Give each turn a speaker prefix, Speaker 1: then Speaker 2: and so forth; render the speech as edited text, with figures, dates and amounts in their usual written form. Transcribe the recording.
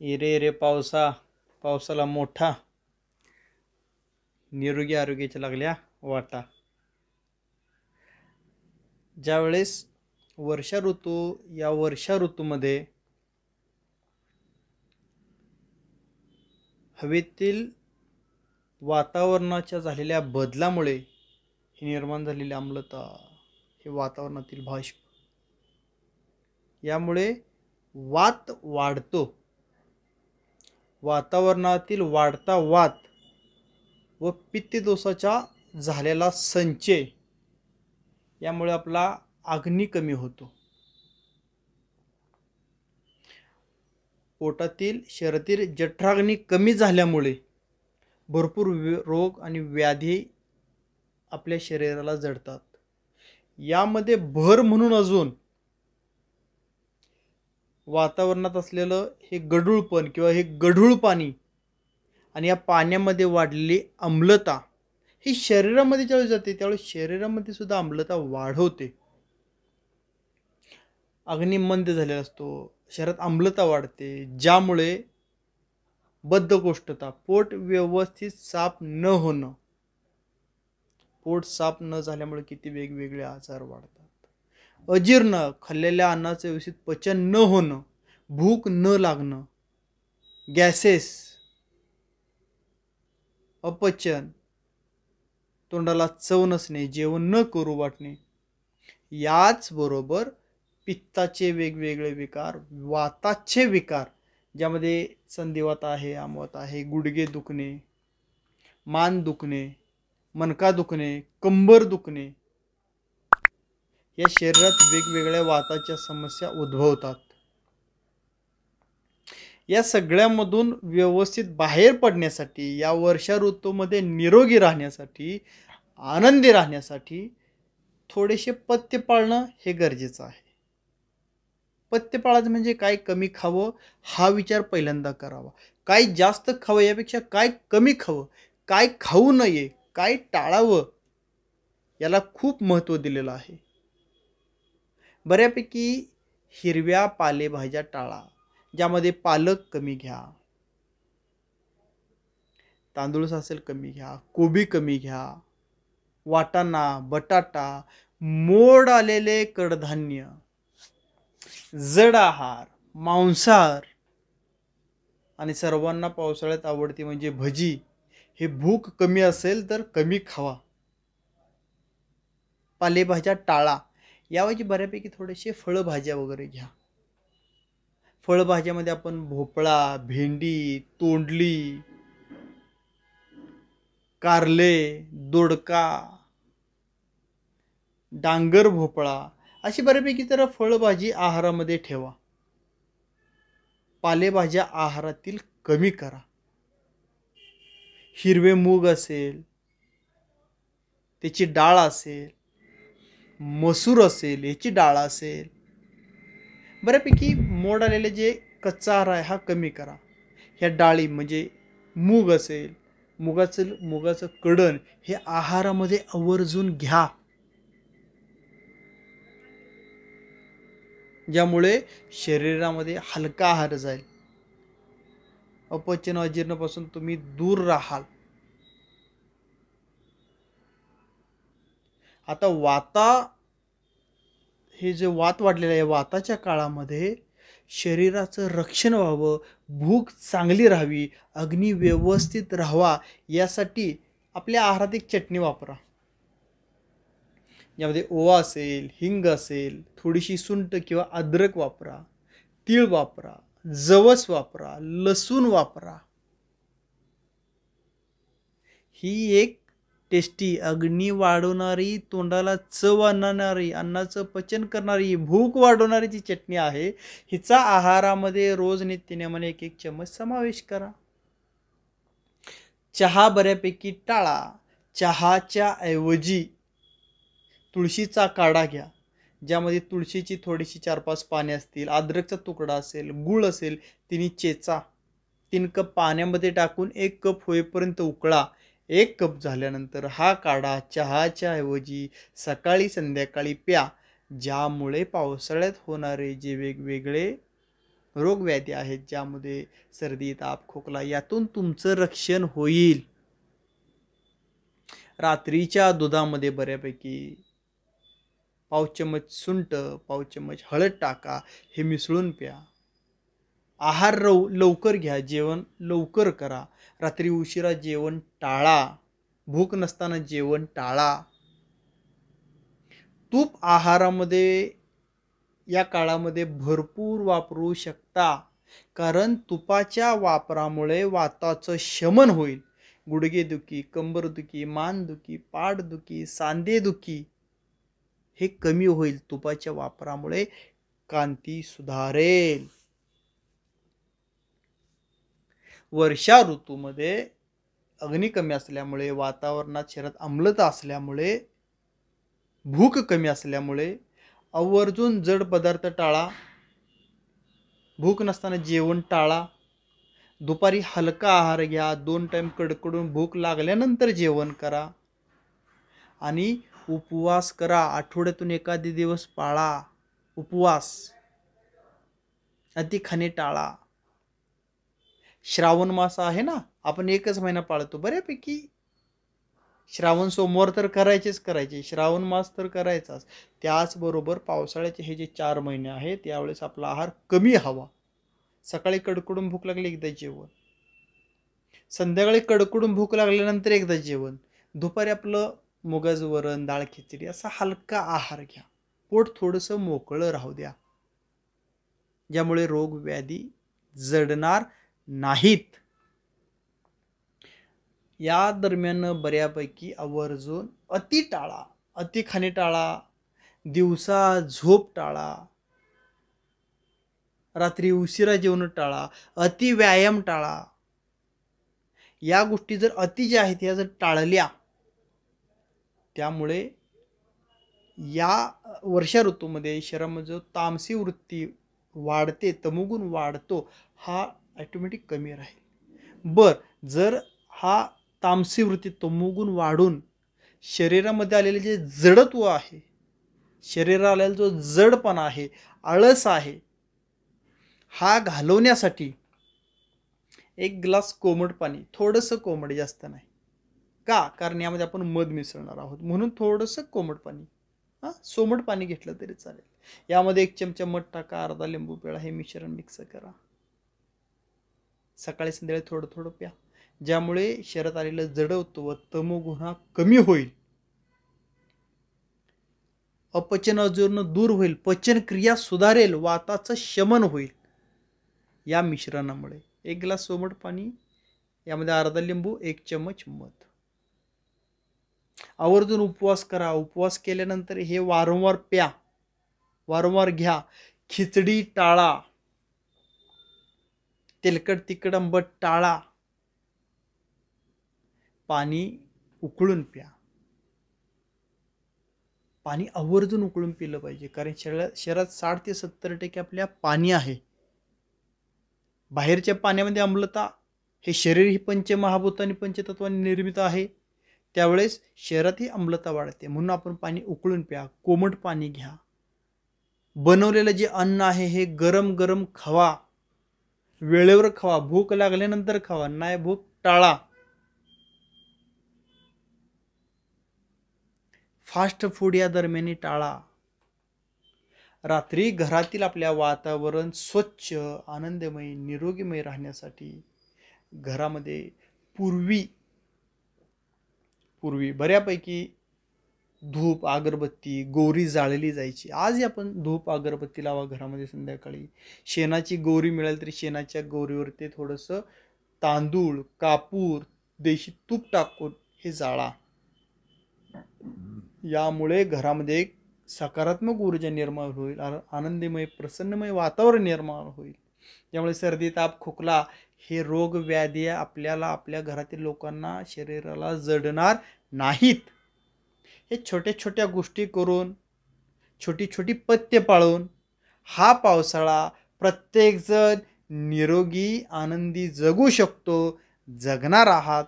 Speaker 1: Array array पावसा पावसाला मोठा निरोगी आरोग्याच्या लागल्या वाटा. ज्यावेळेस वर्षा ऋतू या वर्षा ऋतूमध्ये हवेतील वातावरणाच्या झालेल्या बदलामुळे ही निर्माण झालेली आम्लता, हे वातावरणातील बाष्प, यामुळे वात वाढतो. वातावरणातील वाढता वात व पित्तदोषाचा झालेला संचय यामुळे आपला अग्नी कमी होतो. पोटातील शरीरातील जठराग्नी कमी झाल्यामुळे भरपूर रोग आणि व्याधी आपल्या शरीराला जडतात. यामध्ये भर म्हणून अजून वातावरणात असलेलं हे गढूळपण किंवा हे गढूळ पाणी आणि या पाण्यामध्ये वाढलेली आम्लता ही शरीरामध्ये ज्यावेळी जाते त्यावेळी शरीरामध्ये सुद्धा आम्लता वाढवते. अग्नी मंद झालेला असतो, शरीरात आम्लता वाढते, ज्यामुळे बद्धकोष्ठता, पोट व्यवस्थित साफ न होणं, पोट साफ न झाल्यामुळे किती वेगवेगळे आजार वाढतात. अजीर्ण, खाल्लेल्या अन्नाचं व्यवस्थित पचन न होणं, भूक न लागणं, गॅसेस, अपचन, तोंडाला चव नसणे, जेवण न करू वाटणे, याचबरोबर पित्ताचे वेगवेगळे विकार, वाताचे विकार, ज्यामध्ये संधिवात आहे, आमवात आहे, गुडघे दुखणे, मान दुखणे, मणका दुखणे, कंबर दुखणे, या शरीरात वेगवेगळ्या वाताच्या समस्या उद्भवतात. या सगळ्यामधून व्यवस्थित बाहेर पडण्यासाठी, या वर्षा ऋतूमध्ये निरोगी राहण्यासाठी, आनंदी राहण्यासाठी थोडेसे पथ्य पाळणं हे गरजेचं आहे. पथ्य पाळायचं म्हणजे काय कमी खावं हा विचार पहिल्यांदा करावा. काय जास्त खावं यापेक्षा काय कमी खावं, काय खाऊ नये, काय टाळावं, याला खूप महत्त्व दिलेलं आहे. बऱ्यापैकी हिरव्या पालेभाज्या टाळा, ज्यामध्ये पालक कमी घ्या, तांदूळ असेल कमी घ्या, कोबी कमी घ्या, वाटाणा, बटाटा, मोड आलेले कडधान्य, जड आहार, मांसाहार, आणि सर्वांना पावसाळ्यात आवडते म्हणजे भजी. हे भूक कमी असेल तर कमी खावा. पालेभाज्या टाळा. याऐवजी बऱ्यापैकी थोडेसे फळभाज्या वगैरे घ्या. फळभाज्यामध्ये आपण भोपळा, भेंडी, तोंडली, कारले, दोडका, डांगर भोपळा अशी बऱ्यापैकी तर फळभाजी आहारामध्ये ठेवा. पालेभाज्या आहारातील कमी करा. हिरवे मूग असेल, त्याची डाळ असेल, मसूर असेल, याची डाळ असेल, बऱ्यापैकी मोड आलेले जे कच्चा आहार आहे हा कमी करा. ह्या डाळी म्हणजे मूग असेल, मुगाचं कडण हे आहारामध्ये आवर्जून घ्या, ज्यामुळे शरीरामध्ये हलका आहार जाईल. अपचन अजीर्णापासून तुम्ही दूर राहाल. आता हे जे वात वाढलेलं आहे, वाताच्या काळामध्ये शरीराचं रक्षण व्हावं, भूक चांगली राहावी, अग्नी व्यवस्थित राहावा, यासाठी आपल्या आहारात एक चटणी वापरा. यामध्ये ओवा असेल, हिंग असेल, थोडीशी सुंठ किंवा अद्रक वापरा, तीळ वापरा, जवस वापरा, लसूण वापरा. ही एक टेस्टी, अग्नी वाढवणारी, तोंडाला चव आणणारी, अन्नाचं पचन करणारी, भूक वाढवणारी जी चटणी आहे, हिचा आहारामध्ये रोज नित्यनेमाने 1-1 चम्मच समावेश करा. चहा बऱ्यापैकी टाळा. चहाच्या ऐवजी तुळशीचा काढा घ्या, ज्यामध्ये तुळशीची थोडीशी 4-5 पाने असतील, अद्रकचा तुकडा असेल, गूळ असेल, तिन्ही चेचा. 3 कप पाण्यामध्ये टाकून 1 कप होईपर्यंत उकळा. 1 कप झाल्यानंतर हा काढा चहाच्या ऐवजी सकाळी संध्याकाळी प्या, ज्यामुळे पावसाळ्यात होणारे जे वेगवेगळे रोगव्याधी आहेत ज्यामध्ये सर्दी, ताप, खोकला यातून तुमचं रक्षण होईल. रात्रीच्या दुधामध्ये बऱ्यापैकी पाव चम्मच सुंठ, पाव चम्मच हळद टाका, हे मिसळून प्या. आहार लवकर घ्या, जेवण लवकर करा. रात्री उशिरा जेवण टाळा, भूक नसताना जेवण टाळा. तूप आहारामध्ये या काळामध्ये भरपूर वापरू शकता, कारण तुपाच्या वापरामुळे वाताचं शमन होईल. गुडघेदुखी, कंबरदुखी, मानदुखी, पाठदुखी, सांधेदुखी हे कमी होईल. तुपाच्या वापरामुळे कांती सुधारेल. वर्षा ऋतूमध्ये अग्नी कमी असल्यामुळे, वातावरणात शरीरात आम्लता असल्यामुळे, भूक कमी असल्यामुळे आवर्जून जड पदार्थ टाळा. भूक नसताना जेवण टाळा. दुपारी हलका आहार घ्या. 2 टाइम कडकडून भूक लागल्यानंतर जेवण करा. आणि उपवास करा. आठवड्यातून एखादी दिवस पाळा उपवास. अति खाणे टाळा. श्रावण मास आहे ना, आपण 1च महिना पाळतो बऱ्यापैकी. श्रावण सोमवार तर करायचे, श्रावण मास तर करायचाच. त्याचबरोबर पावसाळ्याचे हे जे 4 महिने आहेत त्यावेळेस आपला आहार कमी हवा. सकाळी कडकडून भूक लागली एकदा जेवण, संध्याकाळी कडकडून भूक लागल्यानंतर एकदा जेवण, दुपारी आपलं मुगाचं वरण, डाळ खिचडी असा हलका आहार घ्या. पोट थोडंसं मोकळं राहू द्या, ज्यामुळे रोग व्याधी जडणार नाहीत. या दरम्यान बऱ्यापैकी आवर्जून अति टाळा. अति खाणे टाळा. दिवसा झोप टाळा. रात्री उशिरा जेवण टाळा. अति व्यायाम टाळा. या गोष्टी जर अति ज्या आहेत या जर टाळल्या, त्यामुळे या वर्षा ऋतूमध्ये शरीरामध्ये जो तामसी वृत्ती वाढते, तमोगुण वाढतो, हा ऑटोमॅटिक कमी राहील. जर हा तामसी वृत्ती तमोगुण वाढून शरीरामध्ये आलेले जे जडत्व आहे, शरीराला आलेला जो जडपणा आहे, आळस आहे, हा घालवण्यासाठी 1 ग्लास कोमट पाणी, थोडंसं कोमट, जास्त नाही. का? कारण यामध्ये आपण मध मिसळणार आहोत, म्हणून थोडंसं कोमट पाणी, सोमट पाणी घेतलं तरी चालेल. यामध्ये 1 चमचा मध टाका, अर्धा लिंबू पिळा, हे मिश्रण मिक्स करा. सकाळी संध्याकाळी थोडं थोडं प्या, ज्यामुळे शरीरात आलेलं जडत्व, तमोगुण कमी होईल. अपचन अजून दूर होईल, पचनक्रिया सुधारेल, वाताचं शमन होईल या मिश्रणामुळे. 1 ग्लास सोमट पाणी, यामध्ये अर्धा लिंबू, 1 चम्मच मध. आवर्जून उपवास करा. उपवास केल्यानंतर हे वारंवार प्या, वारंवार घ्या. खिचडी टाळा. तेलकट, तिखट, आंबट टाळा. पाणी उकळून प्या. पाणी आवर्जून उकळून पिलं पाहिजे, कारण शरीरात 60 ते 70% आपल्या पाणी आहे. बाहेरच्या पाण्यामध्ये आम्लता, हे शरीर ही पंचमहाभूत आणि पंचतत्वांनी निर्मित आहे, त्यावेळेस शरीरातही आम्लता वाढते. म्हणून आपण पाणी उकळून प्या. कोमट पाणी घ्या. बनवलेलं जे अन्न आहे हे गरम गरम खावा. वेळेवर खावा. भूक लागल्यानंतर खावा, नाही भूक टाळा. फास्ट फूड या दरम्यान टाळा. रात्री घरातील आपल्या वातावरण स्वच्छ, आनंदमय, निरोगीमय राहण्यासाठी घरामध्ये पूर्वी बऱ्यापैकी धूप, अगरबत्ती, गोरी जाळली जायची. आजही आपण धूप, अगरबत्ती लावा घरामध्ये. संध्याकाळी शेणाची गोरी मिळाली तरी शेणाच्या गोरीवरती थोडंसं तांदूळ, कापूर, देशी तूप टाकून हे जाळा. यामुळे घरामध्ये एक सकारात्मक ऊर्जा निर्माण होईल, आनंदमय, प्रसन्नमय वातावरण निर्माण होईल. त्यामुळे सर्दी, ताप, खोकला हे रोग व्याधी आपल्याला, आपल्या घरातील लोकांना, शरीराला जडणार नाहीत. हे छोट्या छोट्या गोष्टी करून, छोटी छोटी पथ्य पाळून हा पावसाळा प्रत्येकजण निरोगी, आनंदी जगू शकतो, जगणार आहात.